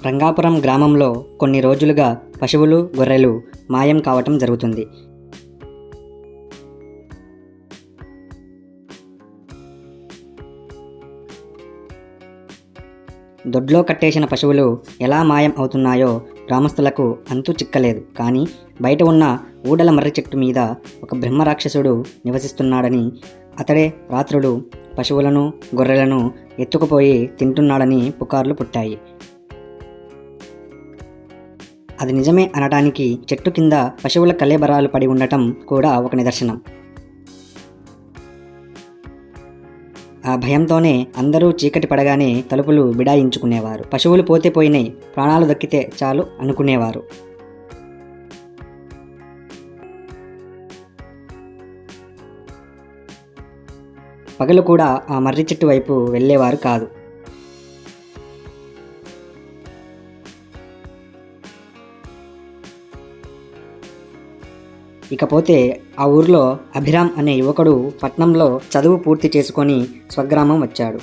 రంగాపురం గ్రామంలో కొన్ని రోజులుగా పశువులు, గొర్రెలు మాయం కావటం జరుగుతుంది. దొడ్లో కట్టేసిన పశువులు ఎలా మాయం అవుతున్నాయో గ్రామస్తులకు అంతు చిక్కలేదు. కానీ బయట ఉన్న ఊడల మర్రి చెట్టు మీద ఒక బ్రహ్మరాక్షసుడు నివసిస్తున్నాడని, అతడే రాత్రులు పశువులను, గొర్రెలను ఎత్తుకుపోయి తింటున్నాడని పుకార్లు పుట్టాయి. అది నిజమే అనటానికి చెట్టు కింద పశువుల కళేబరాలు పడి ఉండటం కూడా ఒక నిదర్శనం. ఆ భయంతోనే అందరూ చీకటి పడగానే తలుపులు బిడాయించుకునేవారు. పశువులు పోతే పోయినాయి, ప్రాణాలు దక్కితే చాలు అనుకునేవారు. పగలు కూడా ఆ మర్రి చెట్టు వైపు వెళ్ళేవారు కాదు. ఇకపోతే ఆ ఊర్లో అభిరామ్ అనే యువకుడు పట్నంలో చదువు పూర్తి చేసుకొని స్వగ్రామం వచ్చాడు.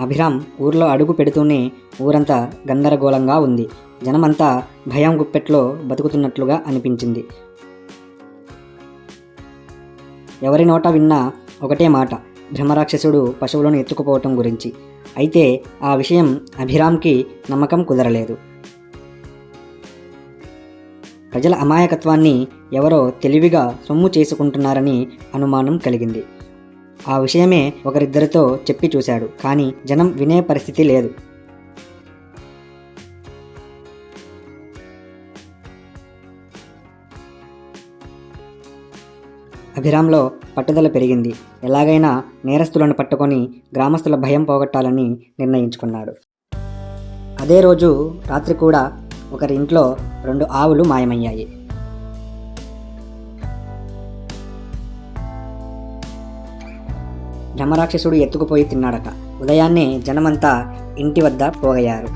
అభిరామ్ ఊర్లో అడుగు పెడుతూనే ఊరంతా గందరగోళంగా ఉంది. జనమంతా భయం గుప్పెట్లో బతుకుతున్నట్లుగా అనిపించింది. ఎవరి నోట విన్నా ఒకటే మాట, బ్రహ్మరాక్షసుడు పశువులను ఎత్తుకుపోవటం గురించి. అయితే ఆ విషయం అభిరామ్కి నమ్మకం కుదరలేదు. ప్రజల అమాయకత్వాన్ని ఎవరో తెలివిగా సొమ్ము చేసుకుంటున్నారని అనుమానం కలిగింది. ఆ విషయమే ఒకరిద్దరితో చెప్పి చూశాడు. కానీ జనం వినే పరిస్థితి లేదు. అభిరామ్లో పట్టుదల పెరిగింది. ఎలాగైనా నేరస్తులను పట్టుకొని గ్రామస్తుల భయం పోగొట్టాలని నిర్ణయించుకున్నాడు. అదే రోజు రాత్రి కూడా ఒకరి ఇంట్లో 2 ఆవులు మాయమయ్యాయి. బ్రహ్మరాక్షసుడు ఎత్తుకుపోయి తిన్నాడట. ఉదయాన్నే జనమంతా ఇంటి వద్ద పోగయ్యారు.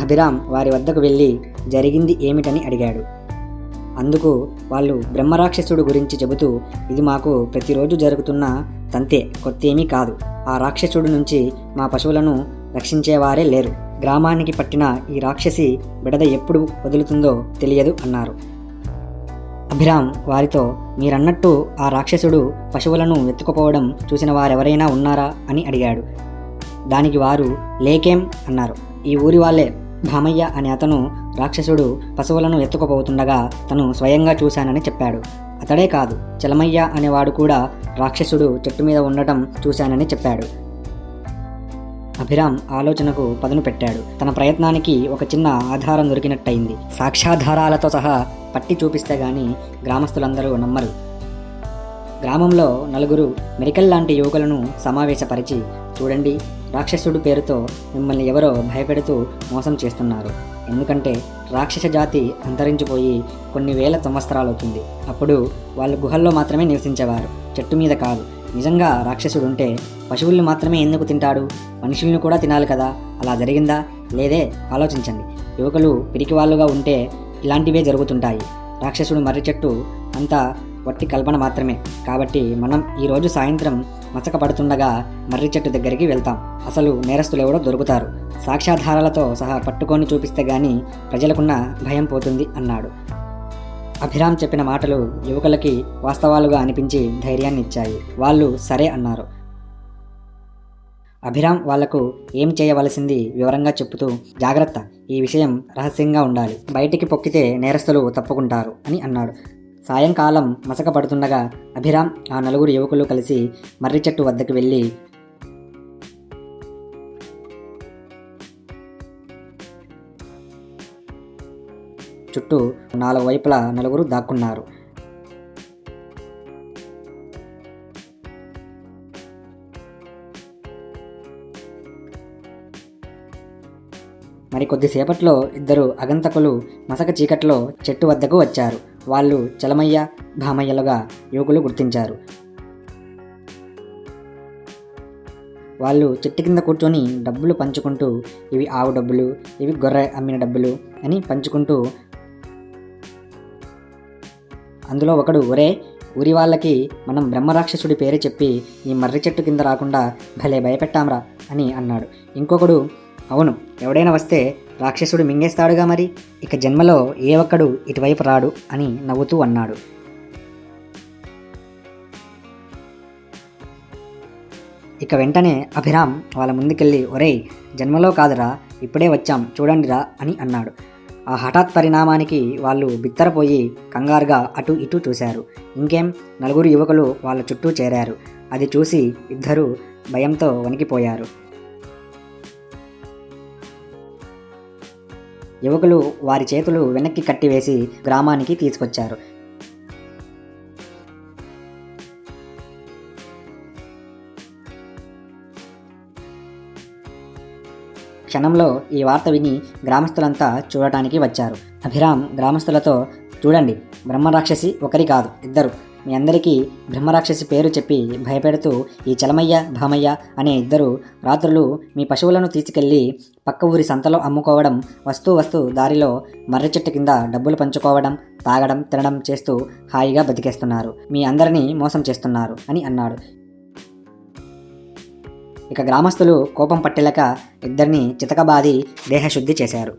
అభిరామ్ వారి వద్దకు వెళ్ళి జరిగింది ఏమిటని అడిగాడు. అందుకు వాళ్ళు బ్రహ్మరాక్షసుడు గురించి చెబుతూ, ఇది మాకు ప్రతిరోజు జరుగుతున్న తంతే, కొత్తేమీ కాదు. ఆ రాక్షసుడు నుంచి మా పశువులను రక్షించేవారే లేరు. గ్రామానికి పట్టిన ఈ రాక్షసి బిడద ఎప్పుడు వదులుతుందో తెలియదు అన్నారు. అభిరామ్ వారితో, మీరన్నట్టు ఆ రాక్షసుడు పశువులను ఎత్తుకుపోవడం చూసిన వారెవరైనా ఉన్నారా అని అడిగాడు. దానికి వారు లేకేం అన్నారు. ఈ ఊరి వాళ్ళే భామయ్య అనే అతను రాక్షసుడు పశువులను ఎత్తుకుపోతుండగా తను స్వయంగా చూశానని చెప్పాడు. అతడే కాదు, చలమయ్య అనేవాడు కూడా రాక్షసుడు చెట్టు మీద ఉండటం చూశానని చెప్పాడు. అభిరామ్ ఆలోచనకు పదును పెట్టాడు. తన ప్రయత్నానికి ఒక చిన్న ఆధారం దొరికినట్టయింది. సాక్ష్యాధారాలతో సహా పట్టి చూపిస్తే గాని గ్రామస్తులందరూ నమ్మరు. గ్రామంలో 4 మెరికల్ లాంటి యువకులను సమావేశపరిచి, చూడండి, రాక్షసుడు పేరుతో మిమ్మల్ని ఎవరో భయపెడుతూ మోసం చేస్తున్నారు. ఎందుకంటే రాక్షస జాతి అంతరించిపోయి కొన్ని వేల సంవత్సరాలవుతుంది. అప్పుడు వాళ్ళు గుహల్లో మాత్రమే నివసించేవారు, చెట్టు మీద కాదు. నిజంగా రాక్షసుడుంటే పశువుల్ని మాత్రమే ఎందుకు తింటాడు? మనుషుల్ని కూడా తినాలి కదా. అలా జరిగిందా లేదే ఆలోచించండి. యువకులు పిరికివాళ్ళుగా ఉంటే ఇలాంటివే జరుగుతుంటాయి. రాక్షసుడు మర్రి చెట్టు అంతా వట్టి కల్పన మాత్రమే. కాబట్టి మనం ఈరోజు సాయంత్రం మసక పడుతుండగా మర్రి చెట్టు దగ్గరికి వెళ్తాం. అసలు నేరస్తులెవడో దొరుకుతారు. సాక్ష్యాధారాలతో సహా పట్టుకొని చూపిస్తే గాని ప్రజలకున్న భయం పోతుంది అన్నాడు. అభిరామ్ చెప్పిన మాటలు యువకులకి వాస్తవాలుగా అనిపించి ధైర్యాన్ని ఇచ్చాయి. వాళ్ళు సరే అన్నారు. అభిరామ్ వాళ్లకు ఏం చేయవలసింది వివరంగా చెప్పుతూ, జాగ్రత్త, ఈ విషయం రహస్యంగా ఉండాలి. బయటికి పొక్కితే నేరస్తులు తప్పుకుంటారు అని అన్నాడు. సాయంకాలం మసక పడుతుండగా అభిరామ్ ఆ 4 యువకులు కలిసి మర్రి చెట్టు వద్దకు వెళ్ళి చుట్టూ 4 వైపులా 4 దాక్కున్నారు. మరి కొద్దిసేపట్లో 2 అగంతకులు మసక చీకట్లో చెట్టు వద్దకు వచ్చారు. వాళ్ళు చలమయ్య, భామయ్యలుగా యువకులు గుర్తించారు. వాళ్ళు చెట్టు కింద కూర్చొని డబ్బులు పంచుకుంటూ, ఇవి ఆవు డబ్బులు, ఇవి గొర్రె అమ్మిన డబ్బులు అని పంచుకుంటూ, అందులో ఒకడు, ఒరే ఊరి వాళ్ళకి మనం బ్రహ్మరాక్షసుడి పేరు చెప్పి ఈ మర్రి చెట్టు కింద రాకుండా భలే భయపెట్టాంరా అని అన్నాడు. ఇంకొకడు, అవును, ఎవడైనా వస్తే రాక్షసుడు మింగేస్తాడుగా, మరి ఇక జన్మలో ఏ ఒక్కడు ఇటువైపు రాడు అని నవ్వుతూ అన్నాడు. ఇక వెంటనే అభిరామ్ వాళ్ళ ముందుకెళ్ళి, ఒరేయ్ జన్మలో కాదురా, ఇప్పుడే వచ్చాం చూడండిరా అని అన్నాడు. ఆ హఠాత్ పరిణామానికి వాళ్ళు బిత్తరపోయి కంగారుగా అటు ఇటు చూశారు. ఇంకేం, 4 యువకులు వాళ్ళ చుట్టూ చేరారు. అది చూసి ఇద్దరూ భయంతో వణికిపోయారు. యువకులు వారి చేతులు వెనక్కి కట్టివేసి గ్రామానికి తీసుకొచ్చారు. క్షణంలో ఈ వార్త విని గ్రామస్తులంతా చూడటానికి వచ్చారు. అభిరామ్ గ్రామస్తులతో, చూడండి, బ్రహ్మరాక్షసి ఒకరి కాదు, ఇద్దరు. మీ అందరికీ బ్రహ్మరాక్షసి పేరు చెప్పి భయపెడుతూ ఈ చలమయ్య భామయ్య అనే ఇద్దరు రాత్రులు మీ పశువులను తీసుకెళ్ళి పక్క ఊరి సంతలో అమ్ముకోవడం, వస్తూ దారిలో మర్రి చెట్టు కింద డబ్బులు పంచుకోవడం, తాగడం తినడం చేస్తూ హాయిగా బతికేస్తున్నారు. మీ అందరినీ మోసం చేస్తున్నారు అని అన్నాడు. ఇక గ్రామస్తులు కోపం పట్టలేక ఇద్దరిని చితకబాది దేహశుద్ధి చేశారు.